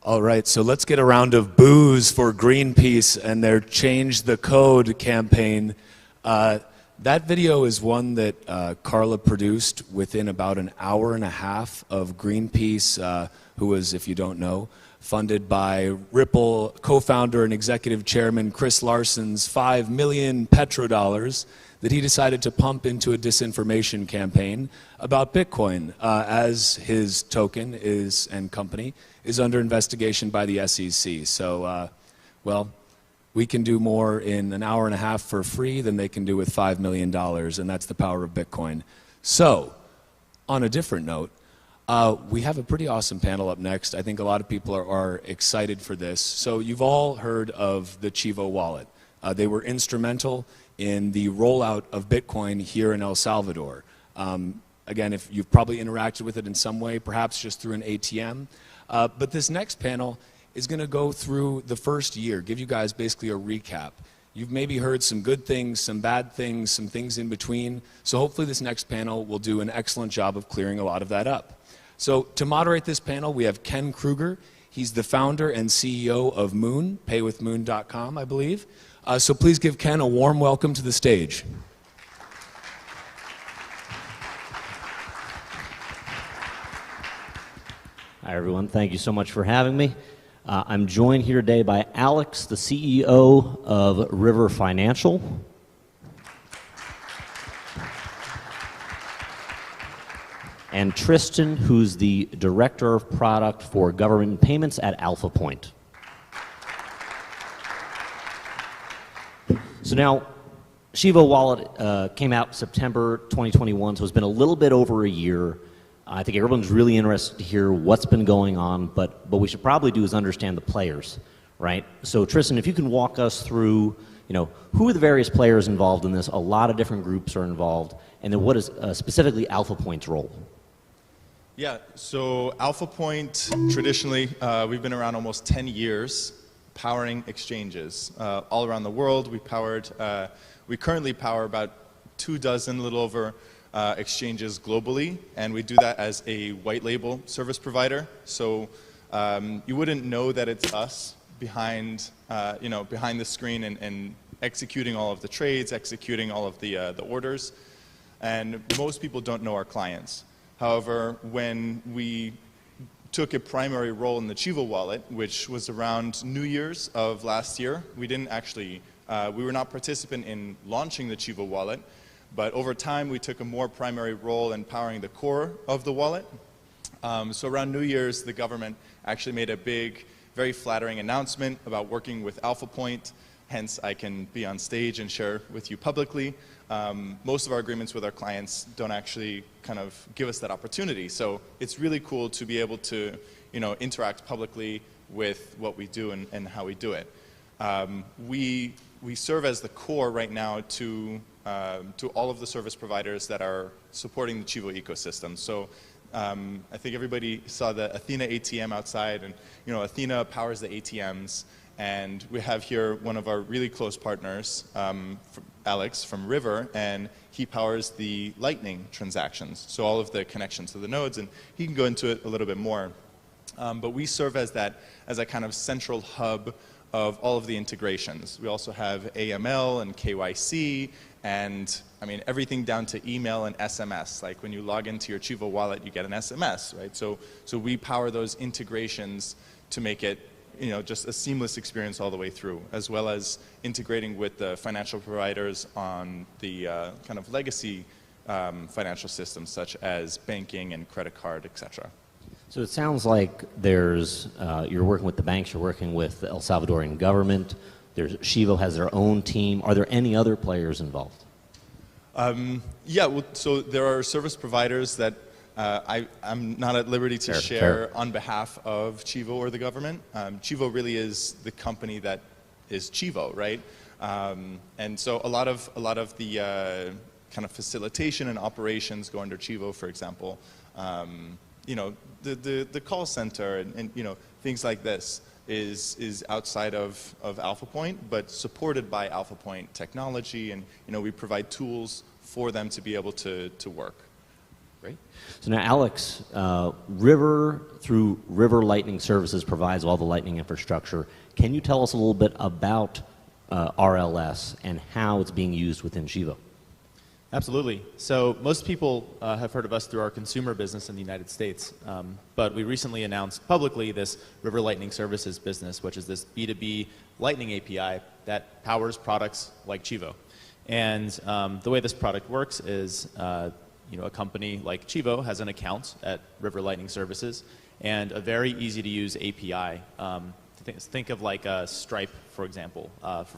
All right, so let's get a round of boos for Greenpeace and their Change the Code campaign. That video is one that Carla produced within about an hour and a half of Greenpeace, who was, if you don't know, funded by Ripple co-founder and executive chairman Chris Larson's 5 million petrodollars that he decided to pump into a disinformation campaign about Bitcoin, as his token is and company is under investigation by the SEC. So, well, we can do more in an hour and a half for free than they can do with $5 million, and that's the power of Bitcoin. So, on a different note, we have a pretty awesome panel up next. I think a lot of people are excited for this. So you've all heard of the Chivo Wallet. They were instrumental in the rollout of Bitcoin here in El Salvador. Again, if you've probably interacted with it in some way, perhaps just through an ATM. But this next panel is going to go through the first year, give you guys basically a recap. You've maybe heard some good things, some bad things, some things in between. So hopefully this next panel will do an excellent job of clearing a lot of that up. So to moderate this panel, we have Ken Kruger. He's the founder and CEO of Moon, paywithmoon.com, I believe. So please give Ken a warm welcome to the stage. Hi, everyone. Thank you so much for having me. I'm joined here today by Alex, the CEO of River Financial. And Tristan, who's the Director of Product for Government Payments at AlphaPoint. So now, Chivo Wallet came out September 2021, so it's been a little bit over a year. I think everyone's really interested to hear what's been going on, but what we should probably do is understand the players, right? So Tristan, if you can walk us through, who are the various players involved in this? A lot of different groups are involved, and then what is specifically AlphaPoint's role? Yeah, so AlphaPoint, traditionally, we've been around almost 10 years powering exchanges all around the world. We currently power about 24, a little over, exchanges globally, and we do that as a white label service provider. So you wouldn't know that it's us behind the screen and executing all of the trades, executing all of the orders, and most people don't know our clients. However, when we took a primary role in the Chivo Wallet, which was around New Year's of last year, we were not participant in launching the Chivo Wallet, but over time we took a more primary role in powering the core of the wallet. So around New Year's, the government actually made a big, very flattering announcement about working with AlphaPoint, hence I can be on stage and share with you publicly. Most of our agreements with our clients don't actually kind of give us that opportunity. So it's really cool to be able to, interact publicly with what we do and how we do it. We serve as the core right now to all of the service providers that are supporting the Chivo ecosystem. So I think everybody saw the Athena ATM outside, and Athena powers the ATMs. And we have here one of our really close partners, Alex from River, and he powers the Lightning transactions, so all of the connections to the nodes, and he can go into it a little bit more. But we serve as that kind of central hub of all of the integrations. We also have AML and KYC, and everything down to email and SMS. Like when you log into your Chivo wallet, you get an SMS, right? So we power those integrations to make it just a seamless experience all the way through, as well as integrating with the financial providers on the kind of legacy financial systems such as banking and credit card, etc. So it sounds like you're working with the banks, you're working with the El Salvadorian government, Chivo has their own team. Are there any other players involved? Yeah, well, so there are service providers that I'm not at liberty to share on behalf of Chivo or the government. Chivo really is the company that is Chivo, right? And so a lot of the kind of facilitation and operations go under Chivo, for example. The call center and things like this is outside of AlphaPoint, but supported by AlphaPoint technology, and we provide tools for them to be able to work. Great. So now, Alex, through River Lightning Services provides all the Lightning infrastructure. Can you tell us a little bit about RLS and how it's being used within Chivo? Absolutely. So most people have heard of us through our consumer business in the United States, but we recently announced publicly this River Lightning Services business, which is this B2B Lightning API that powers products like Chivo. And the way this product works is, a company like Chivo has an account at River Lightning Services and a very easy to use API. Think of like a Stripe, for example,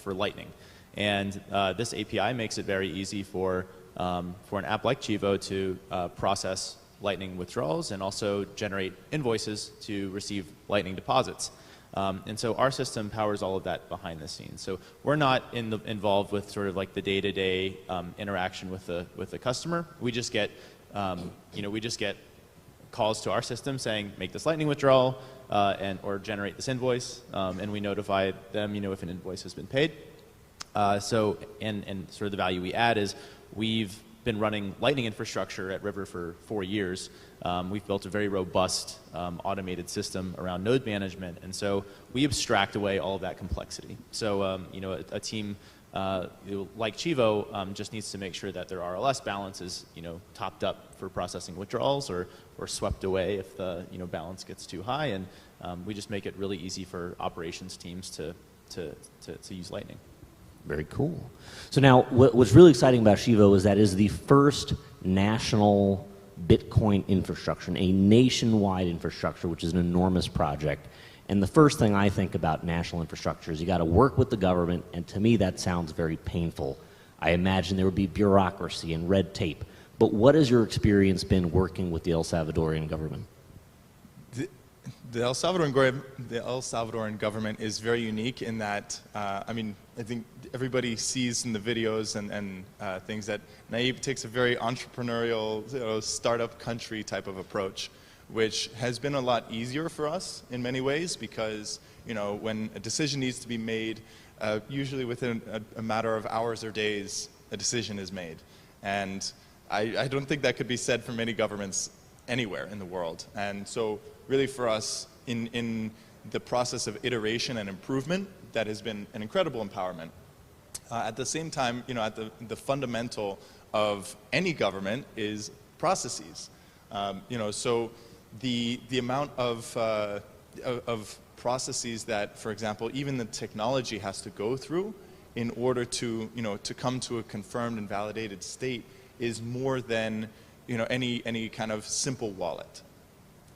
for Lightning. And this API makes it very easy for an app like Chivo to process Lightning withdrawals and also generate invoices to receive Lightning deposits. And so our system powers all of that behind the scenes. So we're not involved with sort of like the day-to-day interaction with the customer. We just get calls to our system saying, make this Lightning withdrawal or generate this invoice, and we notify them, if an invoice has been paid. And sort of the value we add is we've been running Lightning infrastructure at River for 4 years. We've built a very robust automated system around node management, and so we abstract away all of that complexity. So a team like Chivo just needs to make sure that their RLS balance is topped up for processing withdrawals or swept away if the balance gets too high, and we just make it really easy for operations teams to use Lightning. Very cool. So now, what's really exciting about Chivo is that it is the first national Bitcoin infrastructure, a nationwide infrastructure, which is an enormous project. And the first thing I think about national infrastructure is you got to work with the government, and to me that sounds very painful. I imagine there would be bureaucracy and red tape. But what has your experience been working with the El Salvadorian government? The El Salvadoran government is very unique in that, I think everybody sees in the videos and things that Naive takes a very entrepreneurial, startup country type of approach, which has been a lot easier for us in many ways because, when a decision needs to be made, usually within a matter of hours or days, a decision is made. And I don't think that could be said for many governments anywhere in the world. And so really for us, in the process of iteration and improvement, that has been an incredible empowerment. At the same time, at the fundamental of any government is processes. So the amount of processes that, for example, even the technology has to go through in order to come to a confirmed and validated state is more than any kind of simple wallet.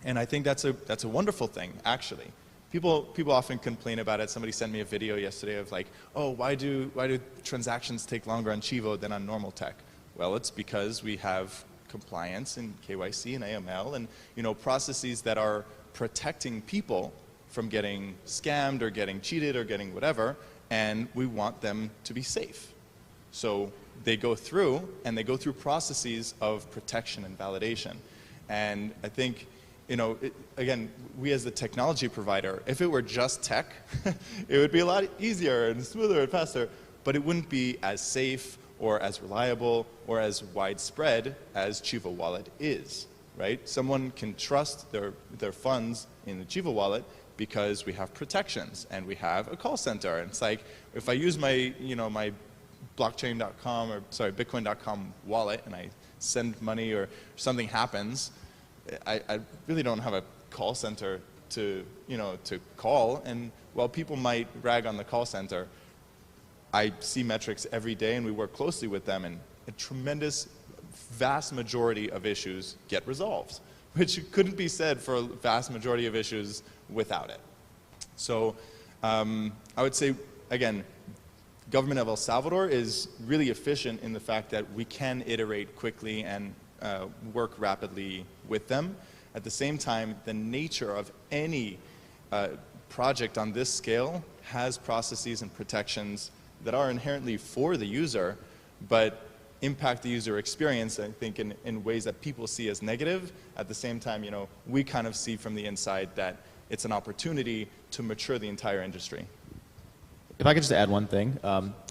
And I think that's a wonderful thing, actually. People often complain about it. Somebody sent me a video yesterday of like, oh, why do transactions take longer on Chivo than on normal tech? Well, it's because we have compliance and KYC and AML and processes that are protecting people from getting scammed or getting cheated or getting whatever, and we want them to be safe. So they go through processes of protection and validation. And I think, again, we as the technology provider, if it were just tech, it would be a lot easier and smoother and faster, but it wouldn't be as safe or as reliable or as widespread as Chivo Wallet is, right? Someone can trust their funds in the Chivo Wallet because we have protections and we have a call center. And it's like, if I use my, my blockchain.com or bitcoin.com wallet and I send money or something happens, I really don't have a call center to call. And while people might rag on the call center, I see metrics every day and we work closely with them, and a tremendous, vast majority of issues get resolved, which couldn't be said for a vast majority of issues without it. So I would say, again, government of El Salvador is really efficient in the fact that we can iterate quickly and work rapidly with them. At the same time, the nature of any project on this scale has processes and protections that are inherently for the user, but impact the user experience, I think, in ways that people see as negative. At the same time, we kind of see from the inside that it's an opportunity to mature the entire industry. If I could just add one thing.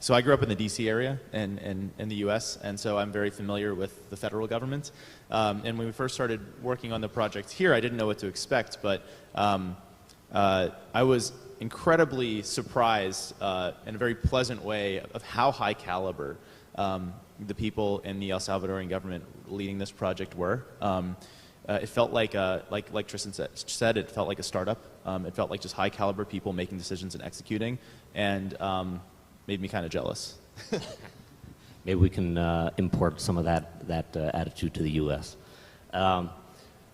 So I grew up in the DC area in the US, and so I'm very familiar with the federal government. And when we first started working on the project here, I didn't know what to expect, but I was incredibly surprised in a very pleasant way of how high caliber the people in the El Salvadorian government leading this project were. It felt like Tristan said, it felt like a startup. It felt like just high caliber people making decisions and executing, and made me kind of jealous. Maybe we can import some of that attitude to the U.S.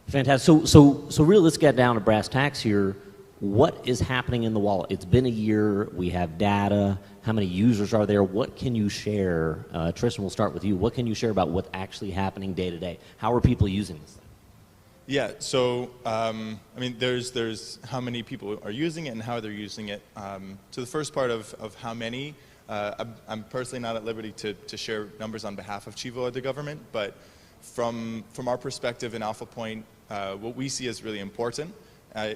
Fantastic. So really, let's get down to brass tacks here. What is happening in the wallet? It's been a year. We have data. How many users are there? What can you share? Tristan, we'll start with you. What can you share about what's actually happening day to day? How are people using this thing? Yeah, so I mean, there's how many people are using it and how they're using it. So the first part of how many, I'm personally not at liberty to share numbers on behalf of Chivo or the government, but from our perspective in AlphaPoint, what we see as really important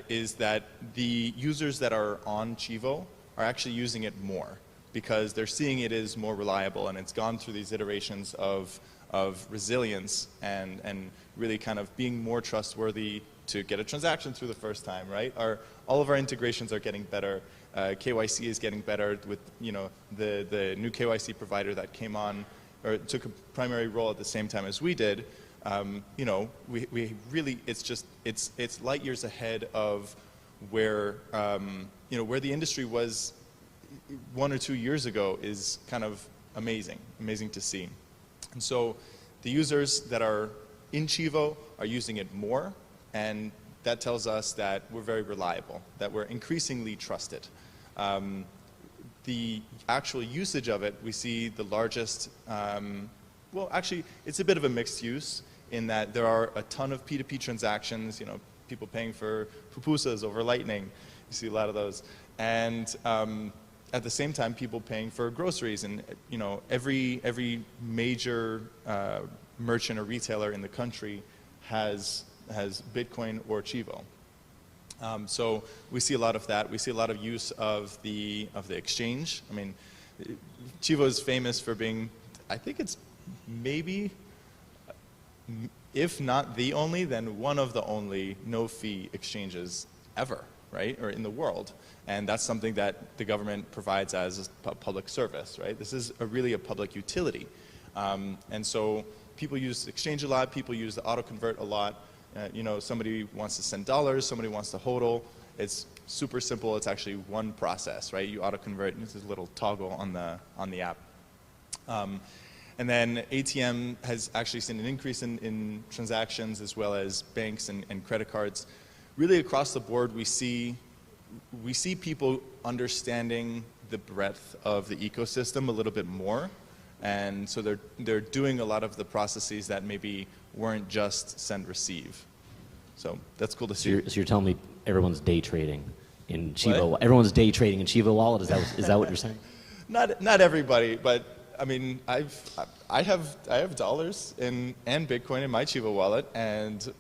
is that the users that are on Chivo are actually using it more because they're seeing it is more reliable, and it's gone through these iterations of resilience and really kind of being more trustworthy to get a transaction through the first time, right? All of our integrations are getting better. KYC is getting better with, you know, the new KYC provider that came on or took a primary role at the same time as we did. You know, we really, it's light years ahead of where, you know, where the industry was 1 or 2 years ago is kind of amazing to see. And so the users that are in Chivo are using it more, and that tells us that we're very reliable, that we're increasingly trusted. The actual usage of it, we see the largest, well, actually, it's a bit of a mixed use in that there are a ton of P2P transactions, you know, people paying for pupusas over Lightning. You see a lot of those. And at the same time, people paying for groceries, and you know, every major merchant or retailer in the country has Bitcoin or Chivo. So we see a lot of that. We see a lot of use of the exchange. I mean, Chivo is famous for being, I think it's maybe, if not the only, then one of the only no-fee exchanges ever, right, or in the world. And that's something that the government provides as a public service, right? This is really a public utility. And so people use Exchange a lot, people use the auto-convert a lot. You know, somebody wants to send dollars, somebody wants to HODL. It's super simple, it's actually one process, right? You auto-convert, and this is a little toggle on the app. And then ATM has actually seen an increase in transactions as well as banks and credit cards. Really across the board, we see people understanding the breadth of the ecosystem a little bit more, and so they're doing a lot of the processes that maybe weren't just send receive. So that's cool to see. So you're telling me everyone's day trading in Chivo? Everyone's day trading in Chivo Wallet? Is that what you're saying? Not everybody, but I mean, I have dollars and Bitcoin in my Chivo wallet, and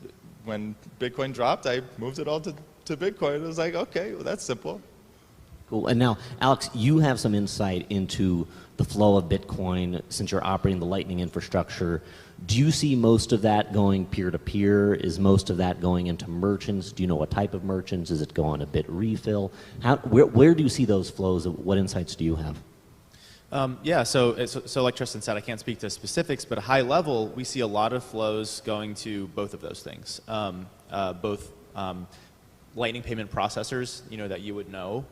when Bitcoin dropped, I moved it all to Bitcoin. It was like, okay, well, that's simple. Cool. And now, Alex, you have some insight into the flow of Bitcoin since you're operating the Lightning infrastructure. Do you see most of that going peer-to-peer? Is most of that going into merchants? Do you know what type of merchants? Is it going a bit refill? Where do you see those flows? What insights do you have? Yeah, so like Tristan said, I can't speak to specifics, but at a high level, we see a lot of flows going to both of those things. Both Lightning payment processors, you know, that you would know,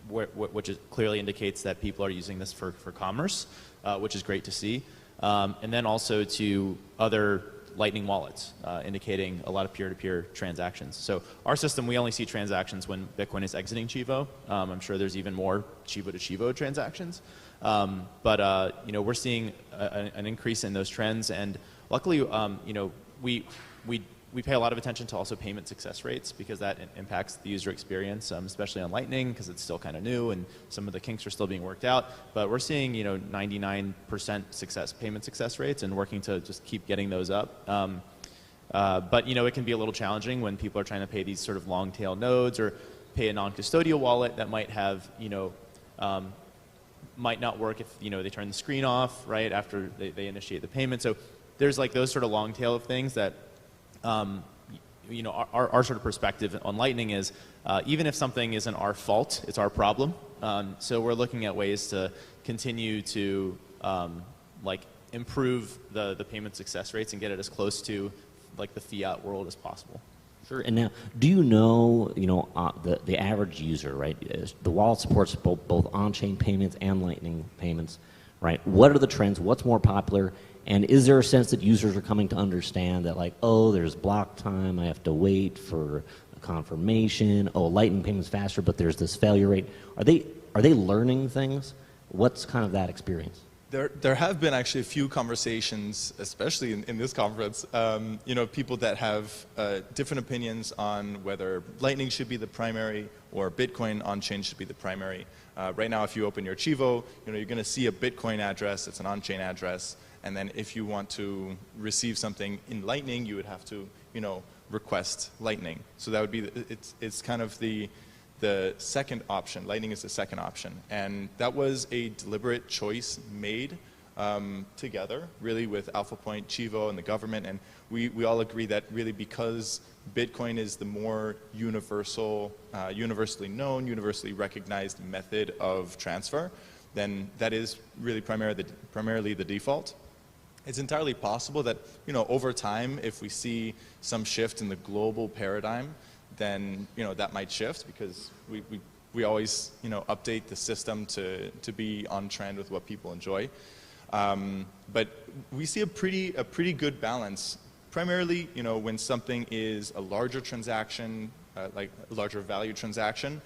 which clearly indicates that people are using this for commerce, which is great to see. And then also to other Lightning wallets, indicating a lot of peer-to-peer transactions. So our system, we only see transactions when Bitcoin is exiting Chivo. I'm sure there's even more Chivo to Chivo transactions. But you know, we're seeing an increase in those trends, and luckily, you know, we pay a lot of attention to also payment success rates because that impacts the user experience, especially on Lightning because it's still kind of new and some of the kinks are still being worked out. But we're seeing, you know, 99% payment success rates and working to just keep getting those up. But you know, it can be a little challenging when people are trying to pay these sort of long tail nodes or pay a non-custodial wallet that might have, you know, might not work if they turn the screen off right after they initiate the payment. So there's like those sort of long tail of things that our sort of perspective on Lightning is even if something isn't our fault, it's our problem. So we're looking at ways to continue to like improve the payment success rates and get it as close to like the fiat world as possible. Sure. And now, do you know, the average user, right? The wallet supports both on-chain payments and Lightning payments, right? What are the trends? What's more popular? And is there a sense that users are coming to understand that, like, oh, there's block time, I have to wait for a confirmation. Oh, Lightning payment's faster, but there's this failure rate. Are they learning things? What's kind of that experience? There have been actually a few conversations, especially in this conference, people that have different opinions on whether Lightning should be the primary or Bitcoin on-chain should be the primary. Right now, if you open your Chivo, you're going to see a Bitcoin address, it's an on-chain address, and then if you want to receive something in Lightning, you would have to, request Lightning. So that would be, it's kind of the second option. Lightning is the second option. And that was a deliberate choice made together, really, with AlphaPoint, Chivo, and the government. And we all agree that really because Bitcoin is the more universal, universally known, universally recognized method of transfer, then that is really primarily the default. It's entirely possible that, over time, if we see some shift in the global paradigm, then that might shift because we always update the system to be on trend with what people enjoy. But we see a pretty good balance. Primarily, when something is a larger transaction, like a larger value transaction,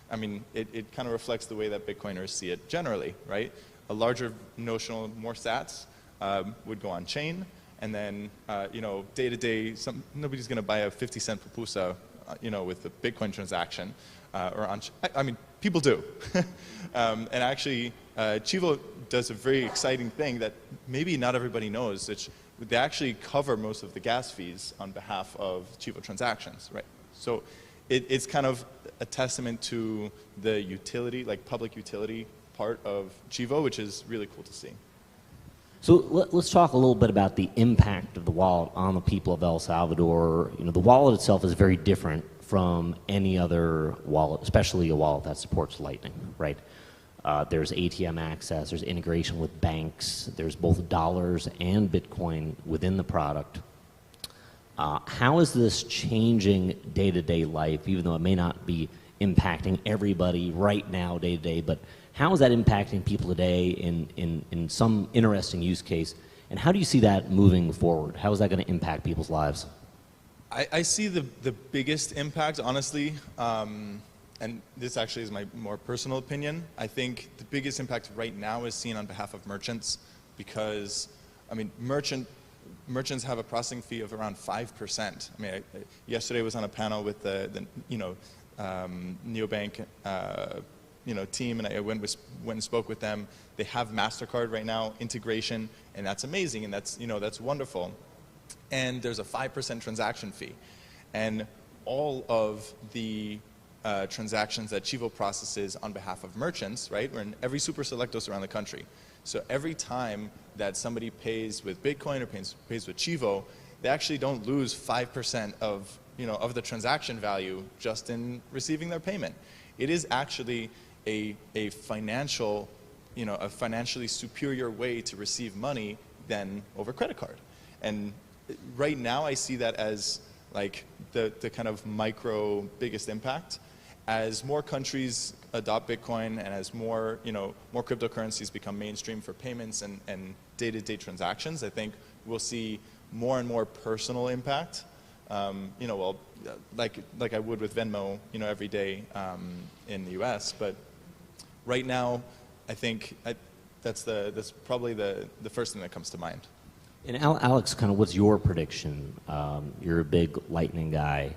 I mean, it kind of reflects the way that Bitcoiners see it generally, right? A larger notional, more sats would go on chain, and then day to day, nobody's going to buy a 50-cent pupusa with a Bitcoin transaction, I mean, people do. And actually, Chivo does a very exciting thing that maybe not everybody knows. They actually cover most of the gas fees on behalf of Chivo transactions, right? So it's kind of a testament to the utility, like public utility part of Chivo, which is really cool to see. So let's talk a little bit about the impact of the wallet on the people of El Salvador. The wallet itself is very different from any other wallet, especially a wallet that supports Lightning, right? There's ATM access, there's integration with banks, there's both dollars and Bitcoin within the product. How is this changing day-to-day life, even though it may not be impacting everybody right now day-to-day, but how is that impacting people today in some interesting use case? And how do you see that moving forward? How is that going to impact people's lives? I see the biggest impact, honestly, and this actually is my more personal opinion. I think the biggest impact right now is seen on behalf of merchants because, I mean, merchants have a processing fee of around 5%. I mean, yesterday I was on a panel with the neobank team, and I went and spoke with them. They have MasterCard right now integration, and that's amazing, and that's wonderful. And there's a 5% transaction fee, and all of the transactions that Chivo processes on behalf of merchants, right? We're in every super selectos around the country. So every time that somebody pays with Bitcoin or pays with Chivo, they actually don't lose 5% of the transaction value just in receiving their payment. It is actually a financially superior way to receive money than over credit card. And right now I see that as like the kind of micro biggest impact. As more countries adopt Bitcoin and as more cryptocurrencies become mainstream for payments and day-to-day transactions, I think we'll see more and more personal impact. Like I would with Venmo, every day in the U.S. But right now, I think that's probably the first thing that comes to mind. And Alex, kind of what's your prediction? You're a big Lightning guy.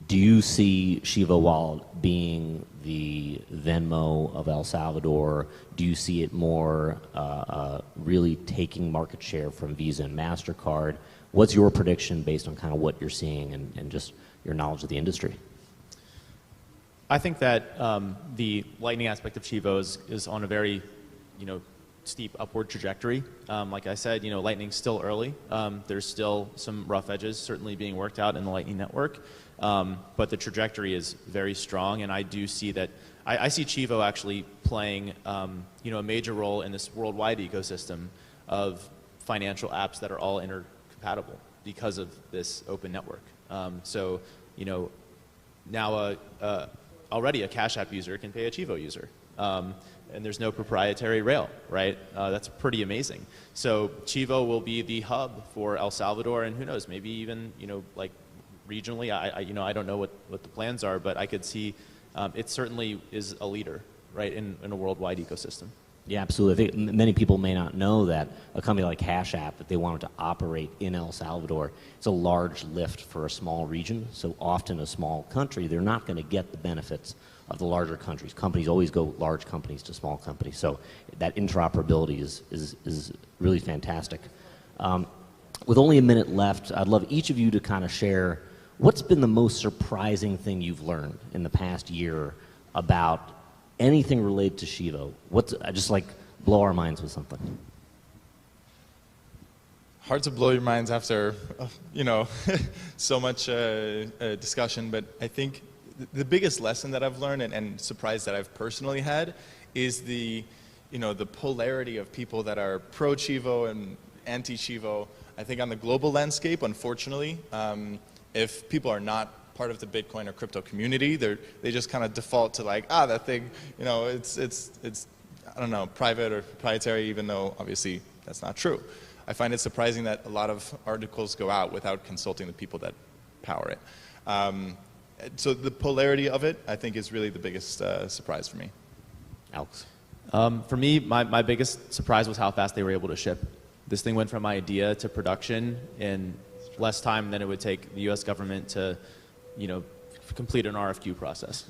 Do you see Chivo Wallet being the Venmo of El Salvador? Do you see it more really taking market share from Visa and MasterCard? What's your prediction based on kind of what you're seeing and just your knowledge of the industry? I think that the Lightning aspect of Chivo is on a very, steep upward trajectory. Like I said, Lightning's still early. There's still some rough edges certainly being worked out in the Lightning Network, but the trajectory is very strong, and I do see that. I see Chivo actually playing, a major role in this worldwide ecosystem of financial apps that are all intercompatible because of this open network. So, now already a Cash App user can pay a Chivo user. And there's no proprietary rail, right? That's pretty amazing. So Chivo will be the hub for El Salvador, and who knows, maybe even, like regionally, I don't know what the plans are, but I could see it certainly is a leader, right, in a worldwide ecosystem. Yeah, absolutely. I think many people may not know that a company like Cash App, if they wanted to operate in El Salvador, it's a large lift for a small region. So often a small country, they're not going to get the benefits of the larger countries. Companies always go large companies to small companies. So that interoperability is really fantastic. With only a minute left, I'd love each of you to kind of share what's been the most surprising thing you've learned in the past year about anything related to Chivo. I just like blow our minds with something. Hard to blow your minds after, so much discussion, but I think the biggest lesson that I've learned and surprise that I've personally had is the polarity of people that are pro-Chivo and anti-Chivo. I think on the global landscape, unfortunately, if people are not part of the Bitcoin or crypto community, they just kind of default to like, that thing, it's I don't know, private or proprietary, even though obviously that's not true. I find it surprising that a lot of articles go out without consulting the people that power it. So the polarity of it, I think, is really the biggest surprise for me. Alex? For me, my biggest surprise was how fast they were able to ship. This thing went from idea to production in less time than it would take the U.S. government to, complete an RFQ process.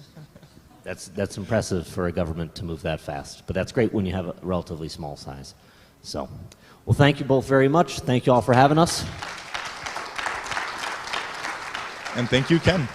That's impressive for a government to move that fast, but that's great when you have a relatively small size. So, well, thank you both very much. Thank you all for having us. And thank you, Ken.